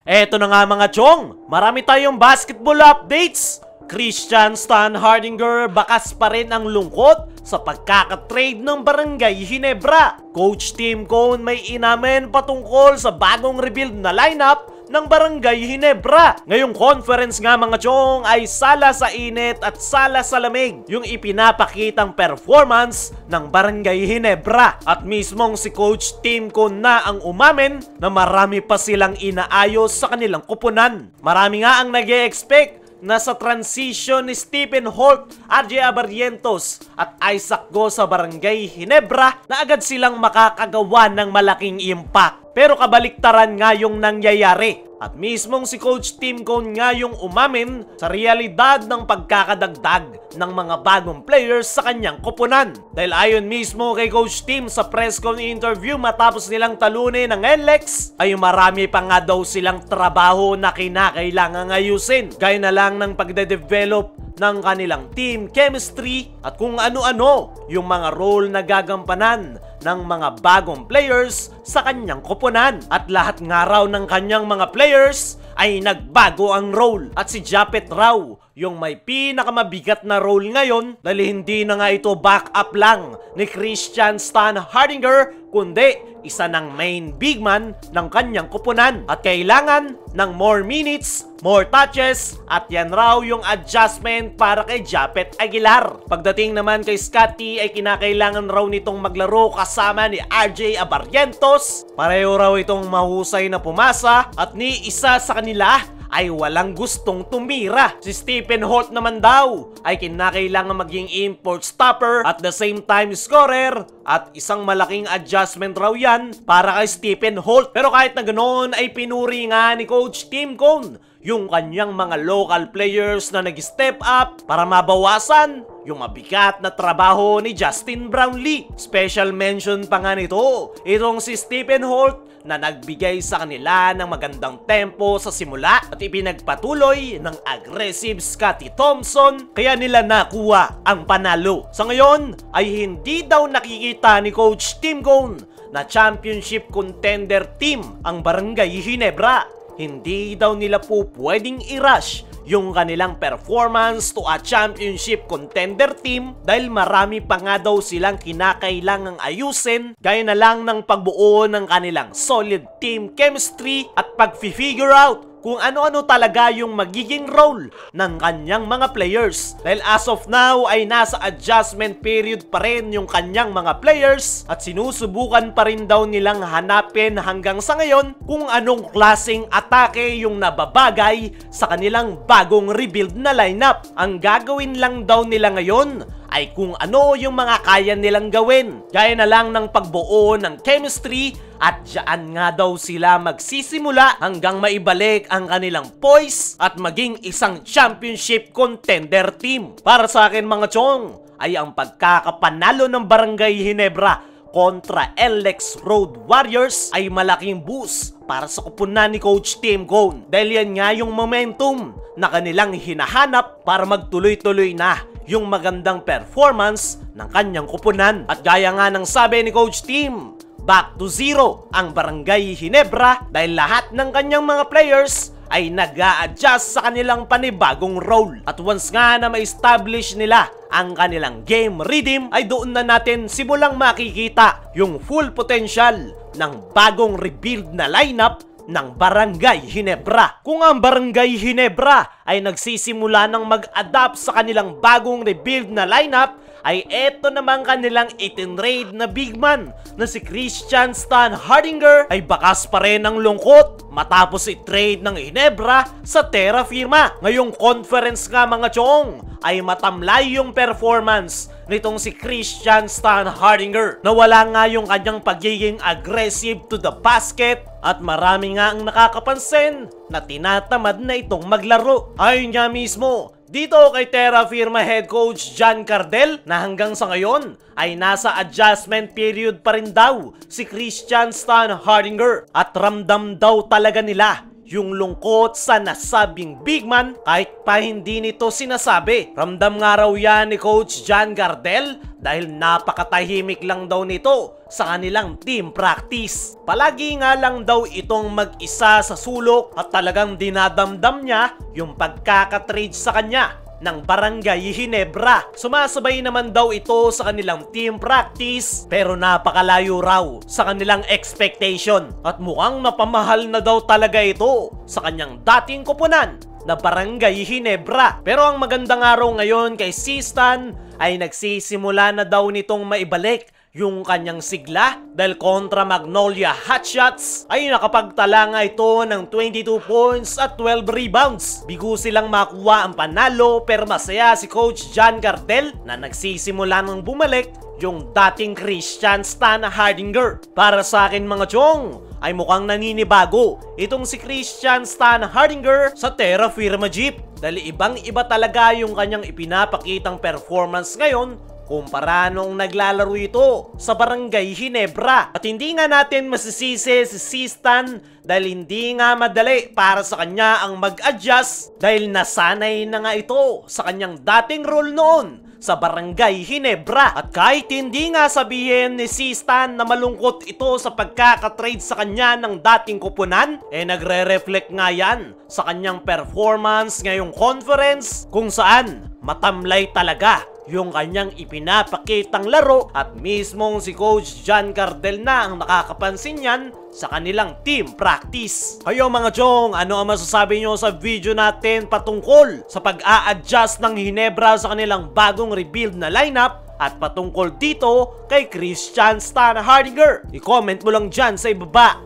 Eto na nga mga chong, marami tayong basketball updates. Christian Stan Hardinger, bakas pa rin ang lungkot sa pagkakatrade ng Barangay Ginebra. Coach Tim Cone may inamin patungkol sa bagong rebuild na lineup ng Barangay Ginebra. Ngayong conference nga mga chong ay sala sa init at sala sa lamig yung ipinapakitang performance ng Barangay Ginebra. At mismong si Coach Tim Cone na ang umamin na marami pa silang inaayos sa kanilang kupunan. Marami nga ang nag-e-expect na sa transition ni Stephen Holt, RJ Abarrientos at Isaac Go sa Barangay Ginebra na agad silang makakagawa ng malaking impact. Pero kabaliktaran nga yung nangyayari. At mismong si Coach Tim Cone nga yung umamin sa realidad ng pagkakadagdag ng mga bagong players sa kanyang koponan. Dahil ayon mismo kay Coach Tim sa press con interview matapos nilang talunin ng NLEX, ay marami pa nga daw silang trabaho na kinakailangang ayusin. Gaya na lang ng pagde-develop ng kanilang team chemistry at kung ano-ano yung mga role na gagampanan ng mga bagong players sa kanyang koponan. At lahat nga raw ng kanyang mga players ay nagbago ang role. At si Japet raw yung may pinakamabigat na role ngayon dahil hindi na nga ito backup lang ni Christian Stan Hardinger kundi isa ng main big man ng kanyang koponan at kailangan ng more minutes, more touches at yan raw yung adjustment para kay Japet Aguilar. Pagdating naman kay Scotty ay kinakailangan raw nitong maglaro kasama ni RJ Abarrientos. Pareho raw itong mahusay na pumasa at ni isa sa kanila ay walang gustong tumira. Si Stephen Holt naman daw ay kinakailangan maging import stopper at the same time scorer at isang malaking adjustment raw yan para kay Stephen Holt. Pero kahit na ganoon ay pinuri nga ni Coach Tim Cone yung kanyang mga local players na nag-step up para mabawasan yung mabigat na trabaho ni Justin Brownlee. Special mention pa nga nito itong si Stephen Holt na nagbigay sa kanila ng magandang tempo sa simula at ipinagpatuloy ng aggressive Scotty Thompson kaya nila nakuha ang panalo. Sa ngayon ay hindi daw nakikita ni Coach Tim Cone na championship contender team ang Barangay Ginebra. Hindi daw nila po pwedeng i-rush yung kanilang performance to a championship contender team dahil marami pa nga daw silang kinakailangang ayusin gaya na lang ng pagbuo ng kanilang solid team chemistry at pag-figure out kung ano-ano talaga yung magiging role ng kanyang mga players. Dahil as of now ay nasa adjustment period pa rin yung kanyang mga players at sinusubukan pa rin daw nilang hanapin hanggang sa ngayon kung anong klaseng atake yung nababagay sa kanilang bagong rebuild na lineup. Ang gagawin lang daw nila ngayon ay kung ano yung mga kaya nilang gawin. Gaya na lang ng pagbuo ng chemistry at diyan nga daw sila magsisimula hanggang maibalik ang kanilang poise at maging isang championship contender team. Para sa akin mga chong ay ang pagkakapanalo ng Barangay Ginebra kontra NLEX Road Warriors ay malaking boost para sa kupunan ni Coach Tim Cone dahil yan nga yung momentum na kanilang hinahanap para magtuloy-tuloy na yung magandang performance ng kanyang kupunan. At gaya nga ng sabi ni Coach Tim, back to zero ang Barangay Ginebra dahil lahat ng kanyang mga players ay nag-a-adjust sa kanilang panibagong role. At once nga na ma-establish nila ang kanilang game rhythm ay doon na natin simulang makikita yung full potential ng bagong rebuild na lineup ng Barangay Ginebra. Kung ang Barangay Ginebra ay nagsisimula ng mag-adapt sa kanilang bagong rebuild na lineup, ay eto naman kanilang itinrade na big man na si Christian Stan Hardinger ay bakas pa rin ang lungkot matapos i-trade ng Ginebra sa Terra Firma. Ngayong conference nga mga chong ay matamlay yung performance nitong si Christian Stan Hardinger. Nawala nga yung kanyang pagiging aggressive to the basket at marami nga ang nakakapansin na tinatamad na itong maglaro. Ayon niya mismo dito kay Terra Firma head coach John Cardel na hanggang sa ngayon ay nasa adjustment period pa rin daw si Christian Stan Hardinger at ramdam daw talaga nila yung lungkot sa nasabing big man kahit pa hindi nito sinasabi. Ramdam nga raw yan ni Coach John Gardel dahil napakatahimik lang daw nito sa kanilang team practice. Palagi nga lang daw itong mag-isa sa sulok at talagang dinadamdam niya yung pagkakatrade sa kanya ng Barangay Ginebra. Sumasabay naman daw ito sa kanilang team practice pero napakalayo raw sa kanilang expectation at mukhang napamahal na daw talaga ito sa kanyang dating koponan na Barangay Ginebra. Pero ang magandang araw ngayon kay Sistan ay nagsisimula na daw nitong maibalik yung kanyang sigla dahil kontra Magnolia Hotshots ay nakapagtala nga ito ng 22 points at 12 rebounds. Bigo silang makuha ang panalo pero masaya si Coach John Gardel na nagsisimula ng bumalik yung dating Christian Stan Hardinger. Para sa akin mga chong, ay mukhang naninibago itong si Christian Stan Hardinger sa Terra Firma Jeep dahil ibang-iba talaga yung kanyang ipinapakitang performance ngayon kumpara noong naglalaro ito sa Barangay Ginebra. At hindi nga natin masisisi si Sistan dahil hindi nga madali para sa kanya ang mag-adjust dahil nasanay na nga ito sa kanyang dating role noon sa Barangay Ginebra. At kahit hindi nga sabihin ni Sistan na malungkot ito sa pagkakatrade sa kanya ng dating koponan, nagre-reflect nga yan sa kanyang performance ngayong conference kung saan matamlay talaga yung kanyang ipinapakitang laro at mismong si Coach John Gardel na ang nakakapansin yan sa kanilang team practice. Kayo mga chong, ano ang masasabi nyo sa video natin patungkol sa pag-a-adjust ng Ginebra sa kanilang bagong rebuild na lineup at patungkol dito kay Christian Stan Hardinger? I-comment mo lang dyan sa ibaba.